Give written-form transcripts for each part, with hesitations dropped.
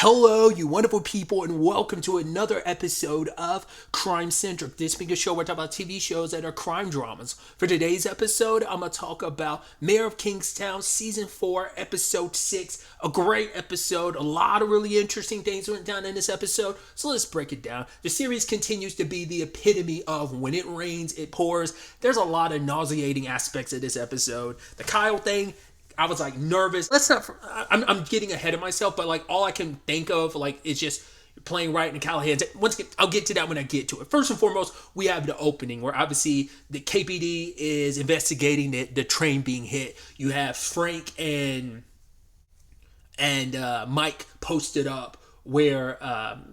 Hello, you wonderful people, and welcome to another episode of Crime Centric. This being a show where I talk about TV shows that are crime dramas. For today's episode, I'm going to talk about Mayor of Kingstown, Season 4, Episode 6. A great episode. A lot of really interesting things went down in this episode, so let's break it down. The series continues to be the epitome of when it rains, it pours. There's a lot of nauseating aspects of this episode. The Kyle thing, I was like nervous. Let's not. I'm getting ahead of myself, but like all I can think of like is just playing right in Callahan's. Once again, I'll get to that when I get to it. First and foremost, we have the opening where obviously the KPD is investigating the train being hit. You have Frank and Mike posted up where,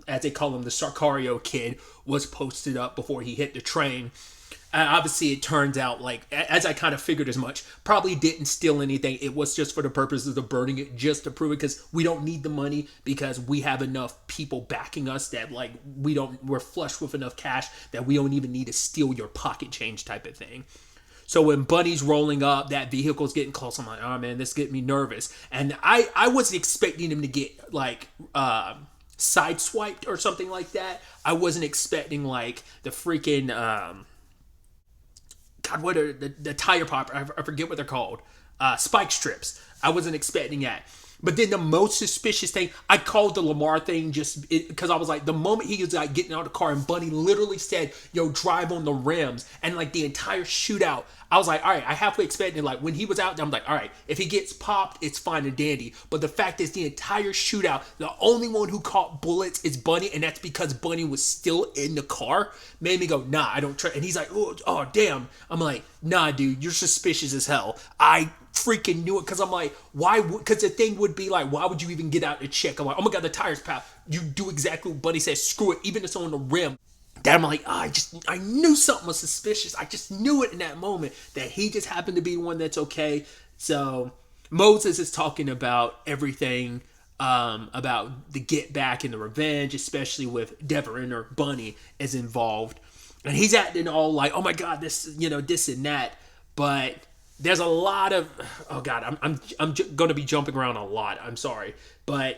as they call him, the Sarkario kid was posted up before he hit the train. Obviously, it turns out, like, as I kind of figured as much, probably didn't steal anything. It was just for the purposes of burning it, just to prove it, because we don't need the money, because we have enough people backing us that, like, we're flush with enough cash that we don't even need to steal your pocket change type of thing. So when Bunny's rolling up, that vehicle's getting close. I'm like, oh man, this getting me nervous. And I wasn't expecting him to get, like, sideswiped or something like that. I wasn't expecting, like, the freaking, God, what are the tire popper? I forget what they're called. Spike strips. I wasn't expecting that. But then the most suspicious thing, I called the Lamar thing just because I was like, the moment he was like getting out of the car and Bunny literally said, yo, drive on the rims. And like the entire shootout, I was like, all right, I halfway expected, like when he was out there, I'm like, all right, if he gets popped, it's fine and dandy. But the fact is the entire shootout, the only one who caught bullets is Bunny. And that's because Bunny was still in the car. Made me go, nah, I don't trust. And he's like, oh, damn. I'm like, nah, dude, you're suspicious as hell. I freaking knew it because I'm like, why would, because the thing would be like, why would you even get out to check? I'm like, oh my God, the tires, pal. You do exactly what Bunny says. Screw it. Even if it's on the rim. That I'm like, I knew something was suspicious. I just knew it in that moment that he just happened to be one that's okay. So Moses is talking about everything, about the get back and the revenge, especially with Deverin or Bunny is involved. And he's acting all like, oh my God, this, this and that. But there's a lot of, oh God, I'm going to be jumping around a lot. I'm sorry. But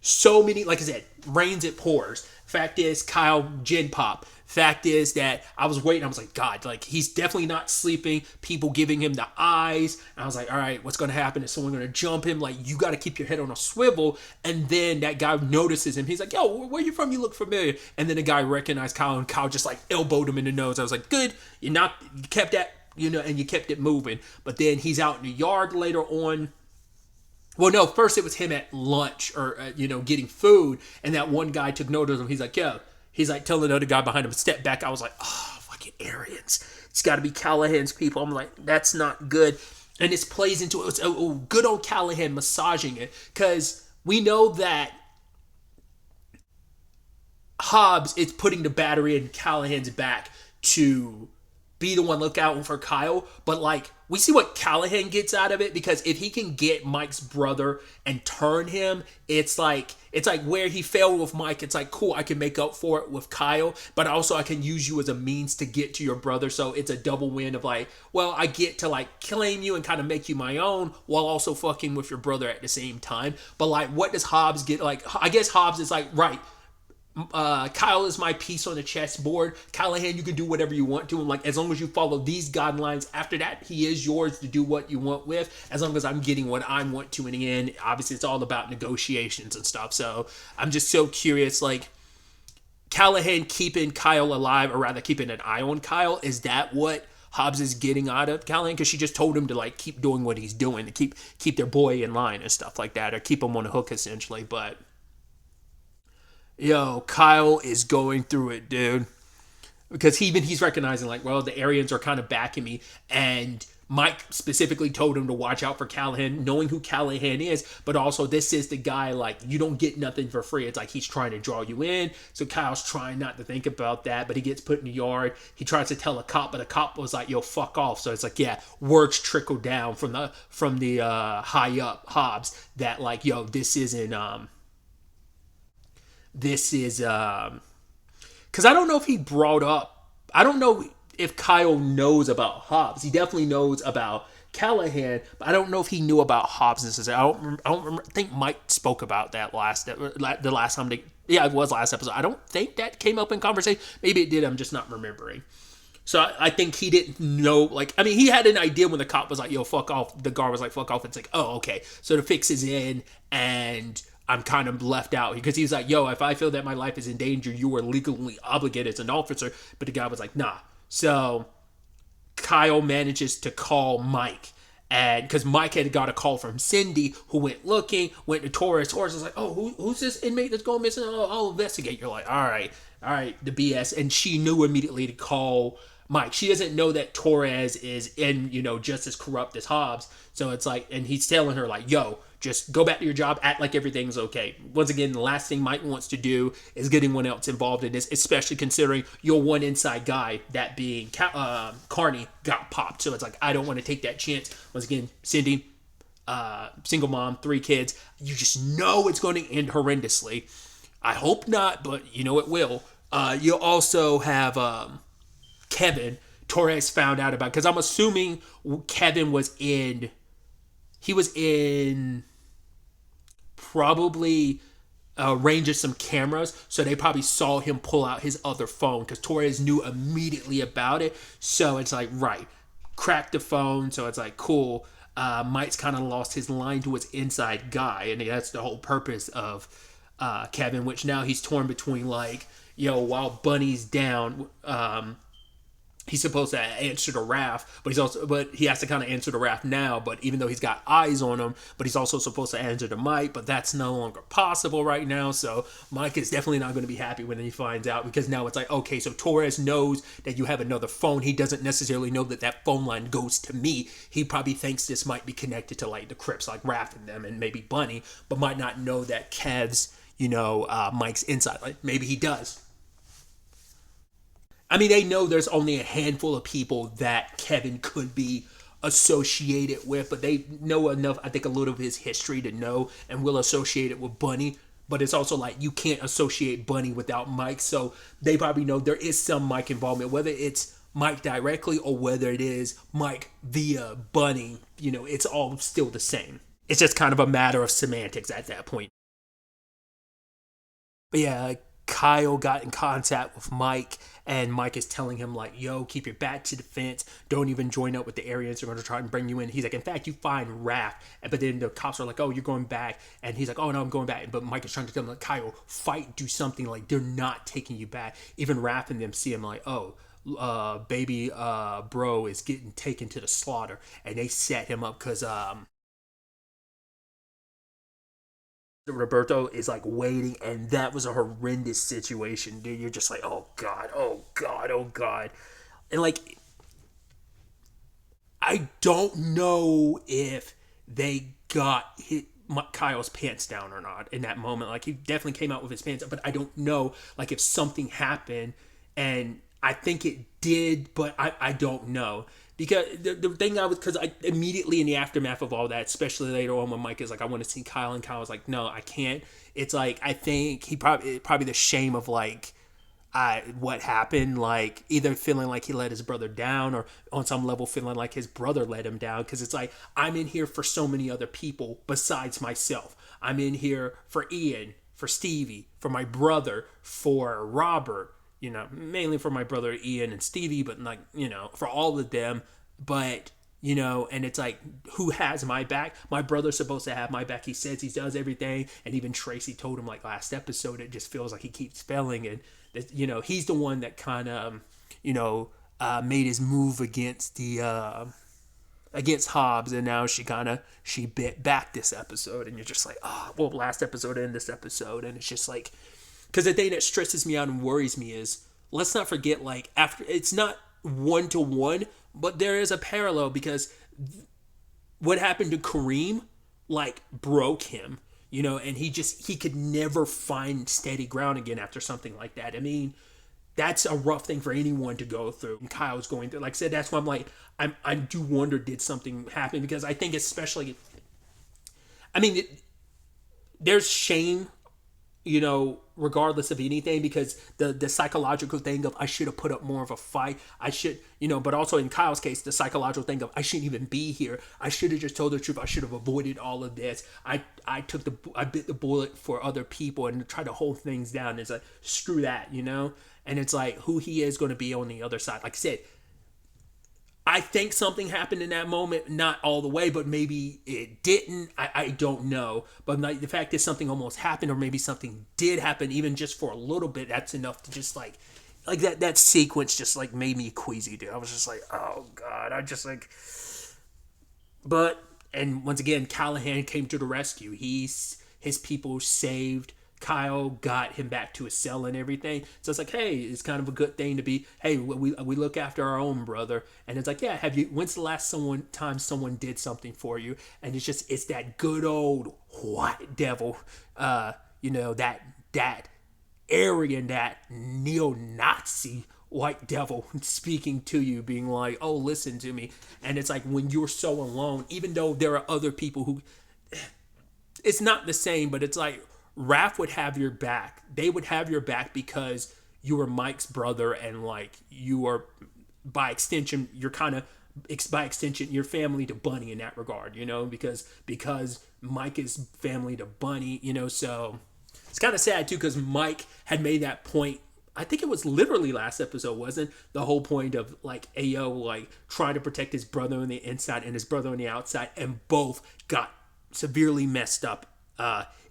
so many, like I said, rains, it pours. Fact is, Kyle gin pop. Fact is that I was waiting. I was like, God, like he's definitely not sleeping. People giving him the eyes. And I was like, all right, what's going to happen? Is someone going to jump him? Like, you got to keep your head on a swivel. And then that guy notices him. He's like, yo, where you from? You look familiar. And then the guy recognized Kyle, and Kyle just like elbowed him in the nose. I was like, good. You kept that, and you kept it moving. But then he's out in the yard later on. Well, no, first it was him at lunch or, getting food. And that one guy took note of him. He's like, yo, he's like telling the other guy behind him, step back. I was like, oh, fucking Aryans. It's got to be Callahan's people. I'm like, that's not good. And this plays into it. It's good old Callahan massaging it. Because we know that Hobbs is putting the battery in Callahan's back to be the one look out for Kyle, but like we see what Callahan gets out of it, because if he can get Mike's brother and turn him, it's like where he failed with Mike. It's like, cool, I can make up for it with Kyle, but also I can use you as a means to get to your brother. So it's a double win of like, well, I get to like claim you and kind of make you my own while also fucking with your brother at the same time. But like, what does Hobbs get? Like, I guess Hobbs is like, right, Kyle is my piece on the chessboard. Callahan, you can do whatever you want to him. Like, as long as you follow these guidelines, after that, he is yours to do what you want with, as long as I'm getting what I want to in the end. Obviously, it's all about negotiations and stuff. So I'm just so curious, like, Callahan keeping Kyle alive, or rather keeping an eye on Kyle, is that what Hobbs is getting out of Callahan? Because she just told him to like keep doing what he's doing, to keep their boy in line and stuff like that, or keep him on a hook essentially. But yo, Kyle is going through it, dude. Because he's recognizing, like, well, the Aryans are kind of backing me. And Mike specifically told him to watch out for Callahan, knowing who Callahan is. But also, this is the guy, like, you don't get nothing for free. It's like he's trying to draw you in. So Kyle's trying not to think about that. But he gets put in the yard. He tries to tell a cop, but a cop was like, yo, fuck off. So it's like, yeah, words trickle down from the high up Hobbs that, like, yo, this is, because I don't know if he brought up, I don't know if Kyle knows about Hobbs. He definitely knows about Callahan, but I don't know if he knew about Hobbs necessarily. I don't remember. I think Mike spoke about that the last time they. Yeah, it was last episode. I don't think that came up in conversation. Maybe it did. I'm just not remembering. So I think he didn't know. Like, I mean, he had an idea when the cop was like, "Yo, fuck off." The guard was like, "Fuck off." It's like, oh, okay. So the fix is in, and I'm kind of left out because he's like, "Yo, if I feel that my life is in danger, you are legally obligated as an officer." But the guy was like, "Nah." So Kyle manages to call Mike. And because Mike had got a call from Cindy, who went looking, went to Torres. Torres was like, "Oh, who's this inmate that's going missing? Oh, I'll investigate." You're like, all right, the BS. And she knew immediately to call Mike. She doesn't know that Torres is just as corrupt as Hobbs. So it's like, and he's telling her like, "Yo, just go back to your job, act like everything's okay." Once again, the last thing Mike wants to do is get anyone else involved in this, especially considering your one inside guy, that being Carney, got popped. So it's like, I don't want to take that chance. Once again, Cindy, single mom, 3 kids. You just know it's going to end horrendously. I hope not, but it will. You'll also have Kevin. Torres found out about, because I'm assuming Kevin was in probably range of some cameras, so they probably saw him pull out his other phone because Torres knew immediately about it. So it's like, right, crack the phone. So it's like, cool. Mike's kind of lost his line to his inside guy, and that's the whole purpose of Kevin, which now he's torn between like, while Bunny's down, he's supposed to answer to Raph, but he has to kind of answer to Raph now. But even though he's got eyes on him, but he's also supposed to answer to Mike, but that's no longer possible right now. So Mike is definitely not going to be happy when he finds out, because now it's like, okay, so Torres knows that you have another phone. He doesn't necessarily know that phone line goes to me. He probably thinks this might be connected to like the Crips, like Raph and them, and maybe Bunny, but might not know that Kev's, Mike's inside. Like maybe he does. I mean, they know there's only a handful of people that Kevin could be associated with, but they know enough, I think, a little of his history to know and will associate it with Bunny. But it's also like, you can't associate Bunny without Mike, so they probably know there is some Mike involvement, whether it's Mike directly or whether it is Mike via Bunny. It's all still the same. It's just kind of a matter of semantics at that point. But yeah, Kyle got in contact with Mike, and Mike is telling him like, "Yo, keep your back to the fence. Don't even join up with the Aryans. They're going to try and bring you in." He's like, "In fact, you find Raph." But then the cops are like, "Oh, you're going back." And he's like, "Oh, no, I'm going back." But Mike is trying to tell him like, "Kyle, fight, do something." Like, they're not taking you back. Even Raph and them see him like, "Oh, baby bro is getting taken to the slaughter." And they set him up because Roberto is like waiting, and that was a horrendous situation, dude. You're just like, oh god, oh god, oh god. And like, I don't know if they got Kyle's pants down or not in that moment. Like, he definitely came out with his pants up, but I don't know like if something happened, and I think it did, but I don't know. Because the thing because I immediately in the aftermath of all that, especially later on when Mike is like, "I want to see Kyle," and Kyle was like, "No, I can't." It's like, I think he probably the shame of like, what happened, like either feeling like he let his brother down, or on some level feeling like his brother let him down. Because it's like, I'm in here for so many other people besides myself. I'm in here for Ian, for Stevie, for my brother, for Robert. Mainly for my brother Ian and Stevie, but like, for all of them. But, and it's like, who has my back? My brother's supposed to have my back. He says he does everything. And even Tracy told him like last episode, it just feels like he keeps failing. And, he's the one that kind of, made his move against against Hobbs. And now she bit back this episode. And you're just like, last episode and this episode. And it's just like, because the thing that stresses me out and worries me is, let's not forget, like, after, it's not 1-to-1, but there is a parallel, because what happened to Kareem, like, broke him, and he could never find steady ground again after something like that. I mean, that's a rough thing for anyone to go through. And Kyle's going through, like I said, that's why I'm like, I do wonder, did something happen? Because I think especially, I mean, there's shame regardless of anything, because the psychological thing of I should have put up more of a fight. I should, but also in Kyle's case, the psychological thing of I shouldn't even be here. I should have just told the truth. I should have avoided all of this. I bit the bullet for other people and tried to hold things down. It's like, screw that. And it's like who he is going to be on the other side. Like I said, I think something happened in that moment, not all the way, but maybe it didn't. I don't know. But like, the fact that something almost happened, or maybe something did happen, even just for a little bit, that's enough to just like that sequence just like made me queasy, dude. I was just like, oh God, I just like, but, and once again, Callahan came to the rescue. His people saved Kyle, got him back to his cell and everything. So it's like, hey, it's kind of a good thing to be, hey, we look after our own brother. And it's like, yeah, when's the last time someone did something for you? And it's that good old white devil, that Aryan, that neo-Nazi white devil speaking to you, being like, oh, listen to me. And it's like, when you're so alone, even though there are other people who, it's not the same, but it's like, Raph would have your back. They would have your back because you were Mike's brother, and like you are, by extension, by extension, you're family to Bunny in that regard, because Mike is family to Bunny, so it's kind of sad too, because Mike had made that point. I think it was literally last episode, wasn't the whole point of like Ayo like trying to protect his brother on the inside and his brother on the outside, and both got severely messed up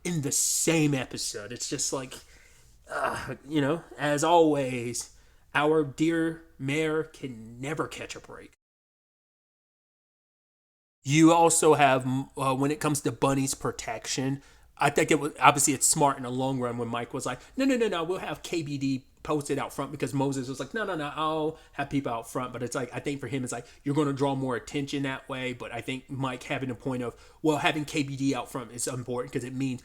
in the same episode. It's just like, as always, our dear mayor can never catch a break. You also have, when it comes to Bunny's protection, I think it was, obviously it's smart in the long run when Mike was like, no, we'll have KBD posted out front, because Moses was like, no, I'll have people out front. But it's like, I think for him, it's like, you're going to draw more attention that way. But I think Mike having a point of, well, having KBD out front is important, because it means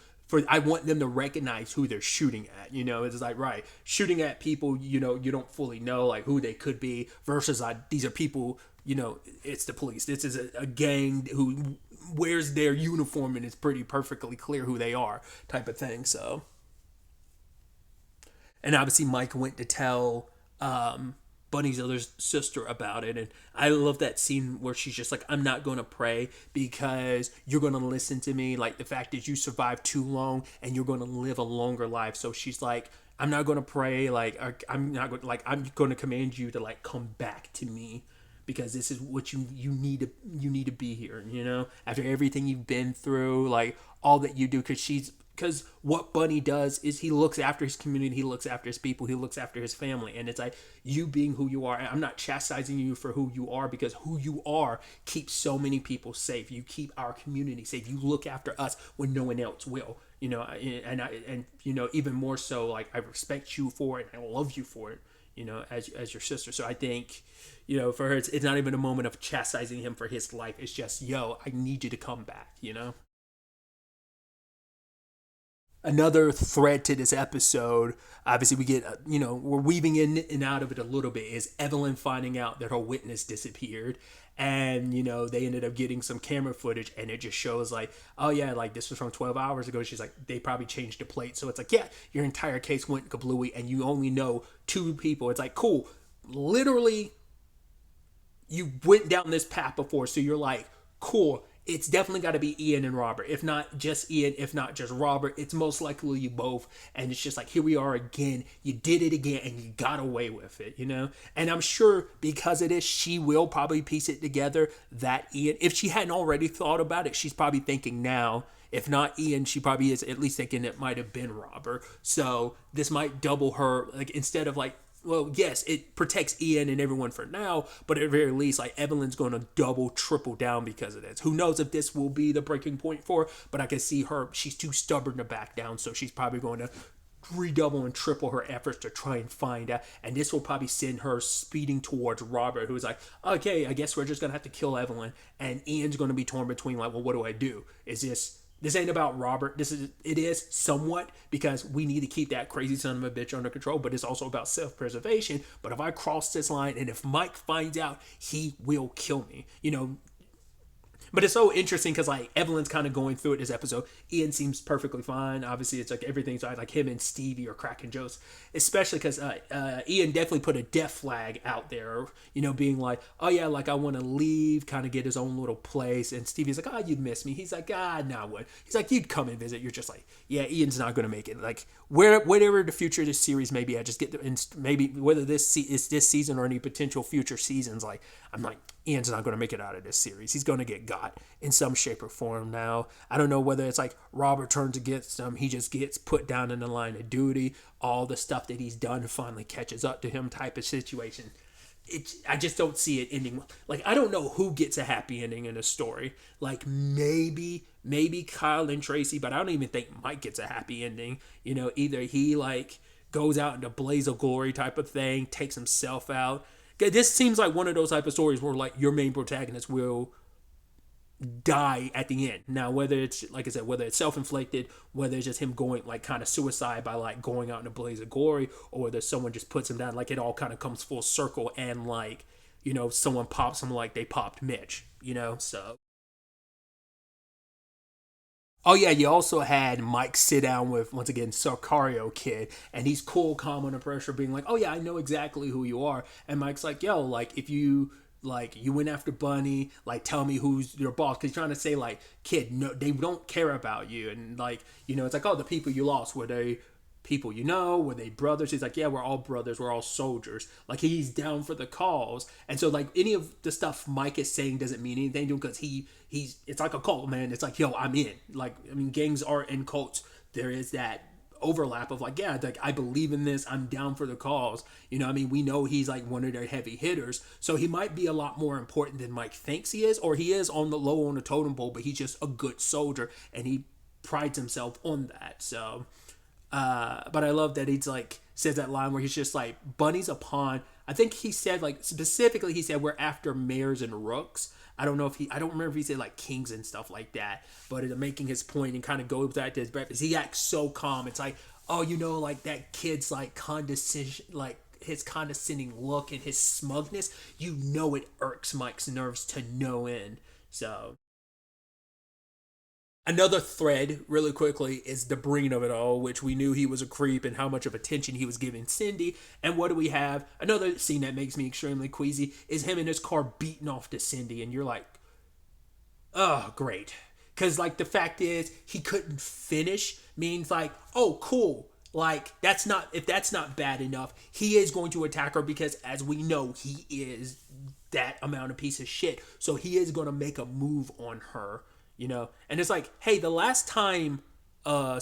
I want them to recognize who they're shooting at. It's like, right, shooting at people, you don't fully know like who they could be, versus these are people, it's the police. This is a gang who wears their uniform and it's pretty perfectly clear who they are, type of thing. So, and obviously Mike went to tell Bunny's other sister about it, and I love that scene where she's just like, I'm not going to pray because you're going to listen to me, like the fact that you survived too long and you're going to live a longer life. So she's like, I'm not going to pray, like I'm not going, like I'm going to command you to like come back to me, because this is what you need to be here, after everything you've been through, like all that you do. Because what Bunny does is he looks after his community, he looks after his people, he looks after his family. And it's like, you being who you are, and I'm not chastising you for who you are, because who you are keeps so many people safe. You keep our community safe. You look after us when no one else will. And even more so, like, I respect you for it and I love you for it, as your sister. So I think, for her, it's not even a moment of chastising him for his life. It's just, yo, I need you to come back, Another thread to this episode, obviously we get, we're weaving in and out of it a little bit, is Evelyn finding out that her witness disappeared. And, they ended up getting some camera footage, and it just shows like, oh yeah, like this was from 12 hours ago. She's like, they probably changed the plate. So it's like, yeah, your entire case went kablooey and you only know two people. It's like, cool. Literally, you went down this path before. So you're like, cool. It's definitely got to be Ian and Robert. If not just Ian, if not just Robert, it's most likely you both. And it's just like, here we are again. You did it again and you got away with it, And I'm sure because of this, she will probably piece it together that Ian, if she hadn't already thought about it, she's probably thinking now. If not Ian, she probably is at least thinking it might have been Robert. So this might double her, like instead of like, well, yes, it protects Ian and everyone for now, but at the very least, like Evelyn's going to double, triple down because of this. Who knows if this will be the breaking point for her, but I can see her, she's too stubborn to back down, so she's probably going to redouble and triple her efforts to try and find out, and this will probably send her speeding towards Robert, who's like, okay, I guess we're just going to have to kill Evelyn, and Ian's going to be torn between like, well, what do I do? This ain't about Robert. It is somewhat, because we need to keep that crazy son of a bitch under control, but it's also about self-preservation. But if I cross this line and if Mike finds out, he will kill me. But it's so interesting because like Evelyn's kind of going through it this episode. Ian seems perfectly fine. Obviously, it's like everything's right. Like him and Stevie are cracking jokes, especially because Ian definitely put a death flag out there. Being like, oh yeah, like I want to leave, kind of get his own little place. And Stevie's like, oh, you'd miss me. He's like, ah, nah, what? He's like, you'd come and visit. You're just like, yeah, Ian's not gonna make it. Like whatever the future of this series may be, I just get the, and maybe whether is this season or any potential future seasons. Like I'm like, Ian's not going to make it out of this series. He's going to get got in some shape or form now. I don't know whether it's like Robert turns against him. He just gets put down in the line of duty. All the stuff that he's done finally catches up to him type of situation. I just don't see it ending. Like, I don't know who gets a happy ending in a story. Like, maybe Kyle and Tracy, but I don't even think Mike gets a happy ending. Either he, like, goes out into blaze of glory type of thing, takes himself out. This seems like one of those type of stories where like your main protagonist will die at the end. Now, whether it's like I said, whether it's self-inflicted, whether it's just him going like kind of suicide by like going out in a blaze of glory, or whether someone just puts him down, like it all kind of comes full circle and like someone pops him like they popped Mitch. So. Oh yeah, you also had Mike sit down with once again Sarkario kid, and he's cool, calm under pressure, being like, "Oh yeah, I know exactly who you are." And Mike's like, "Yo, like if you you went after Bunny, like tell me who's your boss," because he's trying to say like, "Kid, no, they don't care about you," and like it's like, "Oh, the people you lost were they people were they brothers?" He's like, "Yeah, we're all brothers, we're all soldiers." Like he's down for the cause, and so like any of the stuff Mike is saying doesn't mean anything to him because he's it's like a cult, man. It's like, yo, I'm in. Like, I mean, gangs are in cults. There is that overlap of like, yeah, like I believe in this. I'm down for the cause. I mean, we know he's like one of their heavy hitters, so he might be a lot more important than Mike thinks he is, or he is on the low on the totem pole, but he's just a good soldier and he prides himself on that. So, but I love that he's like says that line where he's just like, Bunny's a pawn. I think he said like specifically he said we're after mares and rooks. I don't know if I don't remember if he said like kings and stuff like that, but making his point and kind of goes back to his breakfast. He acts so calm. It's like, oh, like that kid's like condescension, like his condescending look and his smugness. It irks Mike's nerves to no end. So another thread, really quickly, is the bringing of it all, which we knew he was a creep and how much of attention he was giving Cindy. And what do we have? Another scene that makes me extremely queasy is him in his car beating off to Cindy, and you're like, oh, great. Because, like, the fact is, he couldn't finish means, like, oh, cool. Like, if that's not bad enough, he is going to attack her because, as we know, he is that amount of piece of shit. So he is going to make a move on her. And it's like, hey, the last time a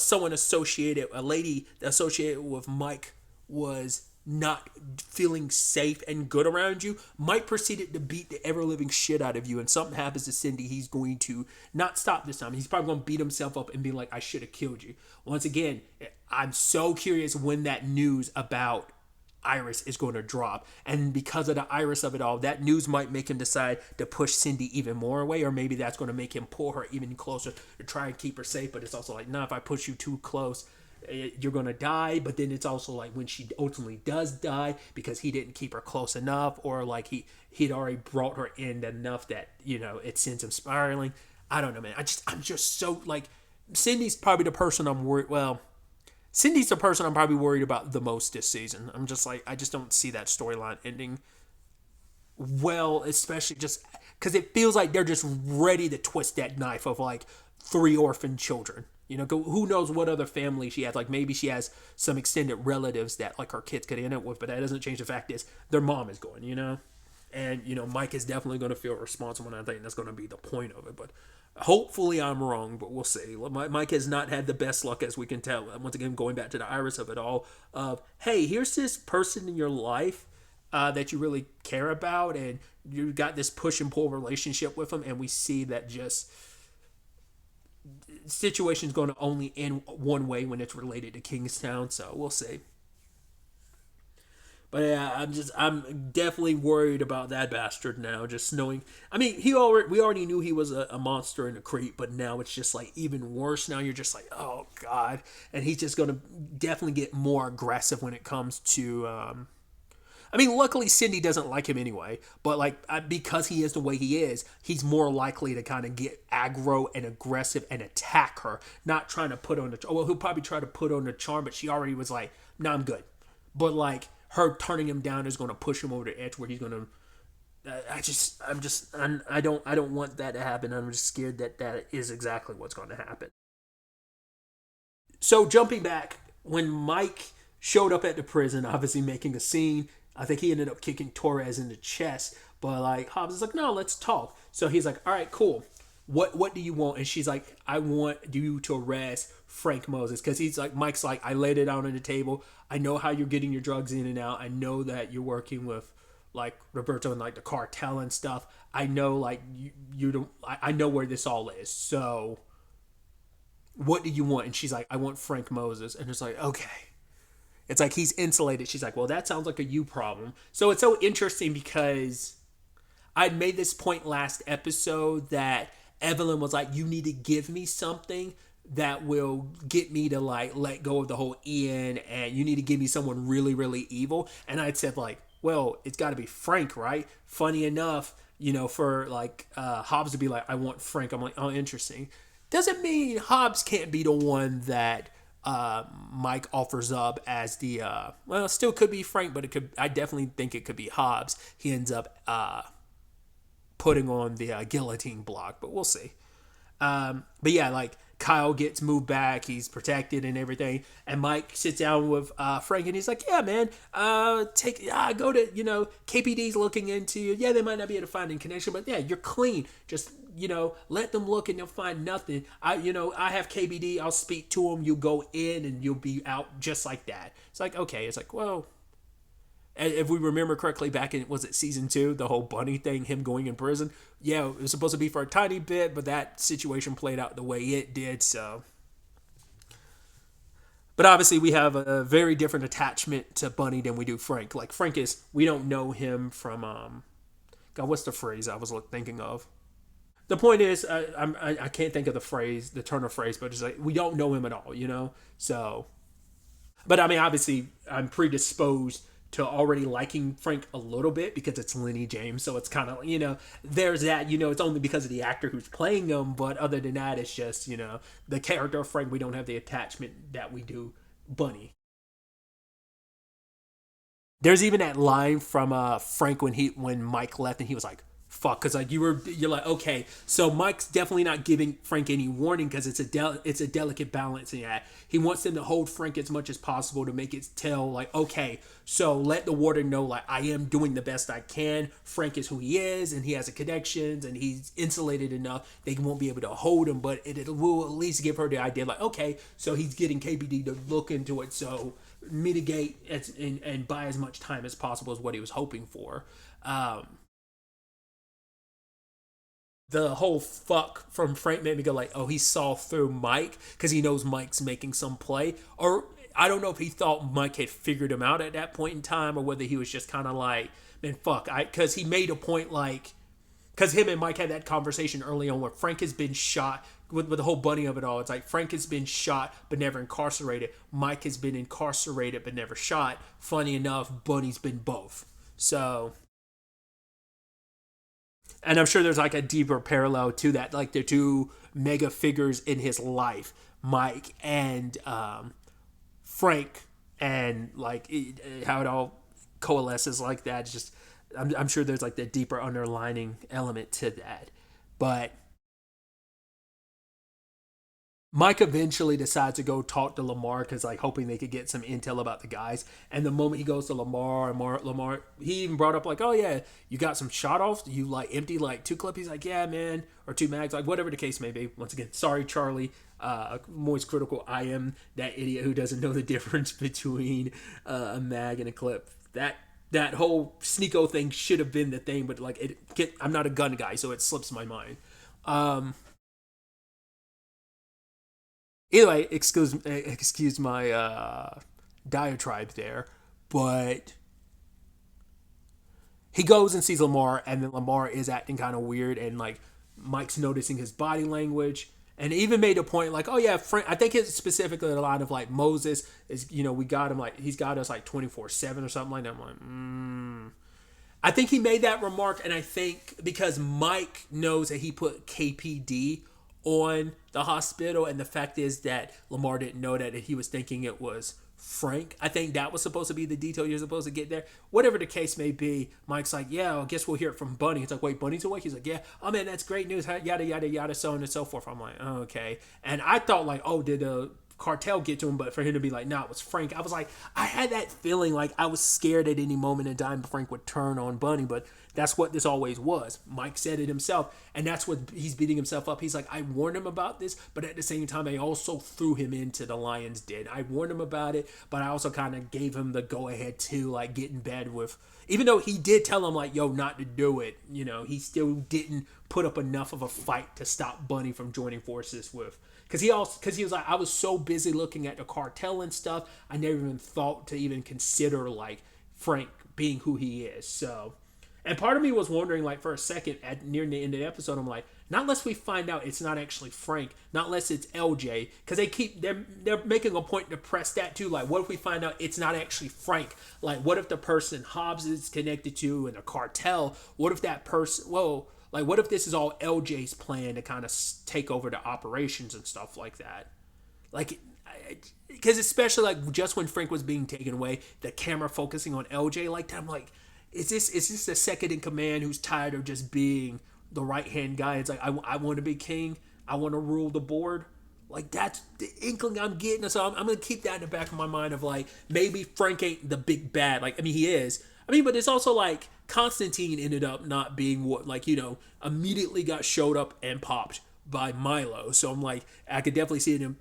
lady associated with Mike was not feeling safe and good around you, Mike proceeded to beat the ever-living shit out of you, and something happens to Cindy, he's going to not stop this time. He's probably going to beat himself up and be like, I should have killed you. Once again, I'm so curious when that news about Iris is going to drop, and because of the Iris of it all, that news might make him decide to push Cindy even more away, or maybe that's going to make him pull her even closer to try and keep her safe. But it's also like, nah, if I push you too close, you're going to die. But then it's also like when she ultimately does die because he didn't keep her close enough, or like he'd already brought her in enough that it sends him spiraling. I don't know, man. I'm just so like, Cindy's probably the person I'm worried. Well, Cindy's the person I'm probably worried about the most this season. I'm just like, I just don't see that storyline ending well, especially just because it feels like they're just ready to twist that knife of like 3 orphan children. Who knows what other family she has? Like maybe she has some extended relatives that like her kids could end up with, but that doesn't change the fact is their mom is going. And Mike is definitely going to feel responsible, and I think that's going to be the point of it. But hopefully I'm wrong, but we'll see. Mike has not had the best luck, as we can tell. Once again, going back to the Iris of it all, of, hey, here's this person in your life that you really care about, and you got this push and pull relationship with them, and we see that just situation's going to only end one way when it's related to Kingstown, so we'll see. But yeah, I'm definitely worried about that bastard now. Just knowing, I mean, we already knew he was a monster and a creep, but now it's just like even worse. Now you're just like, oh god, and he's just gonna definitely get more aggressive when it comes to I mean, luckily Cindy doesn't like him anyway, but like because he is the way he is, he's more likely to kind of get aggro and aggressive and attack her, not trying to put on the. Well, he'll probably try to put on the charm, but she already was like, "No, I'm good." But like her turning him down is going to push him over the edge where he's going to. I don't want that to happen. I'm just scared that that is exactly what's going to happen. So jumping back, when Mike showed up at the prison, obviously making a scene, I think he ended up kicking Torres in the chest. But like Hobbs is like, no, let's talk. So he's like, all right, cool. What do you want? And she's like, I want you to arrest Frank Moses, because he's like, Mike's like, I laid it out on the table. I know how you're getting your drugs in and out. I know that you're working with like Roberto and like the cartel and stuff. I know like you don't. I know where this all is. So what do you want? And she's like, I want Frank Moses. And it's like, okay. It's like he's insulated. She's like, well, that sounds like a you problem. So it's so interesting because I'd made this point last episode that Evelyn was like, you need to give me something that will get me to like let go of the whole Ian, and you need to give me someone really, really evil. And I'd said like, well, it's got to be Frank, right? Funny enough, for like Hobbs to be like, I want Frank. I'm like, oh, interesting. Doesn't mean Hobbs can't be the one that Mike offers up as the well, it still could be Frank, but it could. I definitely think it could be Hobbs. He ends up putting on the guillotine block, but we'll see. But yeah, like Kyle gets moved back, he's protected and everything, and Mike sits down with Frank, and he's like, "Yeah, man, go to KPD's looking into you. Yeah, they might not be able to find any connection, but yeah, you're clean. Just let them look and they'll find nothing. I have KBD. I'll speak to them. You go in and you'll be out just like that." It's like, okay. It's like, well, if we remember correctly, back in, was it season 2, the whole Bunny thing, him going in prison? Yeah, it was supposed to be for a tiny bit, but that situation played out the way it did, so. But obviously, we have a very different attachment to Bunny than we do Frank. Like, Frank is, we don't know him from, God, what's the phrase I was thinking of? The point is, I can't think of the phrase, the turn of phrase, but it's like, we don't know him at all, So, but I mean, obviously, I'm predisposed to already liking Frank a little bit because it's Lenny James. So it's kind of, there's that, it's only because of the actor who's playing him. But other than that, it's just, the character of Frank, we don't have the attachment that we do Bunny. There's even that line from Frank when Mike left and he was like, fuck, because like you're like, okay, so Mike's definitely not giving Frank any warning because it's a delicate balancing act. He wants them to hold Frank as much as possible to make it tell like, okay, so let the warden know like I am doing the best I can. Frank is who he is, and he has the connections, and he's insulated enough they won't be able to hold him, but it will at least give her the idea like, okay, so he's getting KBD to look into it, so mitigate and buy as much time as possible is what he was hoping for. The whole fuck from Frank made me go like, oh, he saw through Mike because he knows Mike's making some play. Or I don't know if he thought Mike had figured him out at that point in time, or whether he was just kind of like, man, fuck. Because he made a point like, because him and Mike had that conversation early on where Frank has been shot with the whole Bunny of it all. It's like Frank has been shot but never incarcerated. Mike has been incarcerated but never shot. Funny enough, Bunny's been both. So, and I'm sure there's like a deeper parallel to that, like the two mega figures in his life, Mike and Frank, and like how it all coalesces like that. It's just, I'm sure there's like the deeper underlining element to that, but Mike eventually decides to go talk to Lamar because like hoping they could get some intel about the guys. And the moment he goes to Lamar, he even brought up like, oh yeah, you got some shot offs? You like empty like 2 clips? He's like, yeah, man, or 2 mags, like whatever the case may be. Once again, sorry, Charlie. Moist critical. I am that idiot who doesn't know the difference between a mag and a clip. That whole sneako thing should have been the thing, but like I'm not a gun guy, so it slips my mind. Either way, excuse my diatribe there, but he goes and sees Lamar, and then Lamar is acting kind of weird, and like Mike's noticing his body language, And even made a point like, oh yeah, Frank. I think it's specifically a lot of like Moses is, we got him like he's got us like 24/7 or something like that. I'm like, I think he made that remark, and I think because Mike knows that he put KPD on the hospital, and the fact is that Lamar didn't know that, and he was thinking it was Frank. I think that was supposed to be the detail you're supposed to get there. Whatever the case may be, Mike's like, yeah, I guess we'll hear it from Bunny. It's like, wait, Bunny's awake? He's like, yeah. Oh man, that's great news. Yada yada yada, so on and so forth. I'm like, oh, okay. And I thought like, oh, did the cartel get to him? But for him to be like, no, it was Frank. I was like, I had that feeling like I was scared at any moment in time Frank would turn on Bunny, but that's what this always was. Mike said it himself, and that's what he's beating himself up. He's like, I warned him about this, but at the same time, I also threw him into the lion's den. I warned him about it, but I also kind of gave him the go-ahead to, like, get in bed with, even though he did tell him, like, yo, not to do it, he still didn't put up enough of a fight to stop Bunny from joining forces with. Because he was like, I was so busy looking at the cartel and stuff, I never even thought to even consider, like, Frank being who he is, so... And part of me was wondering, like, for a second, near the end of the episode, I'm like, not unless we find out it's not actually Frank, not unless it's LJ, because they're making a point to press that too. Like, what if we find out it's not actually Frank? Like, what if the person Hobbs is connected to in a cartel? What if that person? What if this is all LJ's plan to kind of take over the operations and stuff like that? Like, because especially like just when Frank was being taken away, the camera focusing on LJ like that, I'm like. Is this the second in command who's tired of just being the right-hand guy? It's like, I want to be king. I want to rule the board. Like, that's the inkling I'm getting. So I'm going to keep that in the back of my mind of, like, maybe Frank ain't the big bad. Like, I mean, he is. I mean, but it's also, like, Constantine ended up not being what, like, immediately got showed up and popped by Milo. So I'm like, I could definitely see him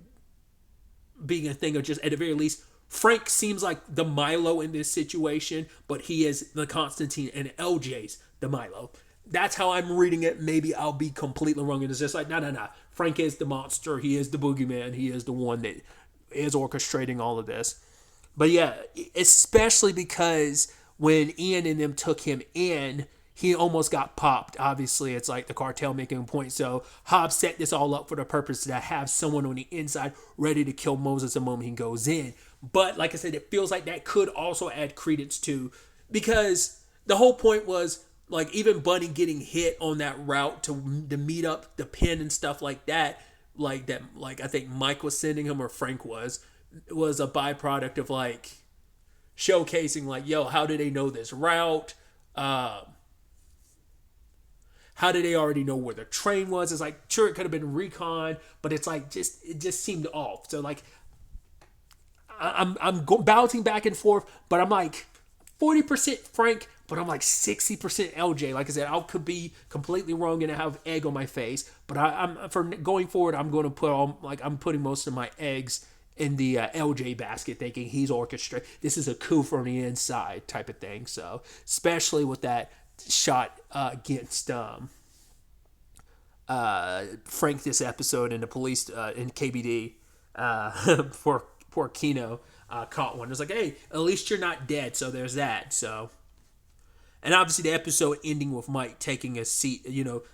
being a thing of just, at the very least, Frank seems like the Milo in this situation, but he is the Constantine and LJ's the Milo. That's how I'm reading it. Maybe I'll be completely wrong. And it's just like, no. Frank is the monster. He is the boogeyman. He is the one that is orchestrating all of this. But yeah, especially because when Ian and them took him in, he almost got popped. Obviously, it's like the cartel making a point. So Hobbs set this all up for the purpose to have someone on the inside ready to kill Moses the moment he goes in. But like I said, it feels like that could also add credence to, because the whole point was like even Bunny getting hit on that route to meet up the pin and stuff like that, like I think Mike was sending him or Frank was a byproduct of like showcasing like, yo, how do they know this route? How did they already know where the train was? It's like, sure, it could have been recon, but it's like it just seemed off. So like, I'm bouncing back and forth, but I'm like 40% Frank, but I'm like 60% LJ. Like I said, I could be completely wrong and have egg on my face, but I'm for going forward, I'm going to put I'm putting most of my eggs in the LJ basket, thinking he's orchestrated. This is a coup from the inside type of thing. So especially with that shot against Frank this episode in the police in KBD for poor Kino caught one. It was like, hey, at least you're not dead, so there's that. So, and obviously the episode ending with Mike taking a seat,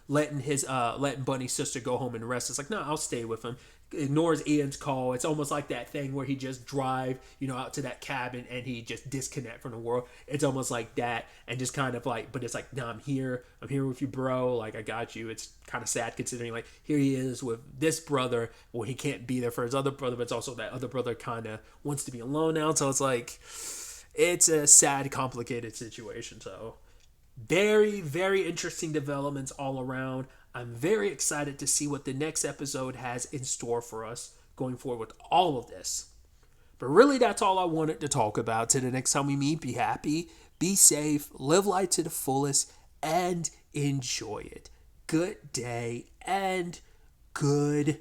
letting Bunny's sister go home and rest. It's like, no, I'll stay with him. Ignores Ian's call. It's almost like that thing where he just drive, out to that cabin and he just disconnect from the world. It's almost like that, and just kind of like, but it's like, no, I'm here with you, bro. Like, I got you. It's kind of sad considering like here he is with this brother. Well, he can't be there for his other brother, but it's also that other brother kind of wants to be alone now. So it's like, it's a sad, complicated situation. So very, very interesting developments all around. I'm very excited to see what the next episode has in store for us going forward with all of this. But really, that's all I wanted to talk about. Till the next time we meet, be happy, be safe, live life to the fullest, and enjoy it. Good day and goodbye.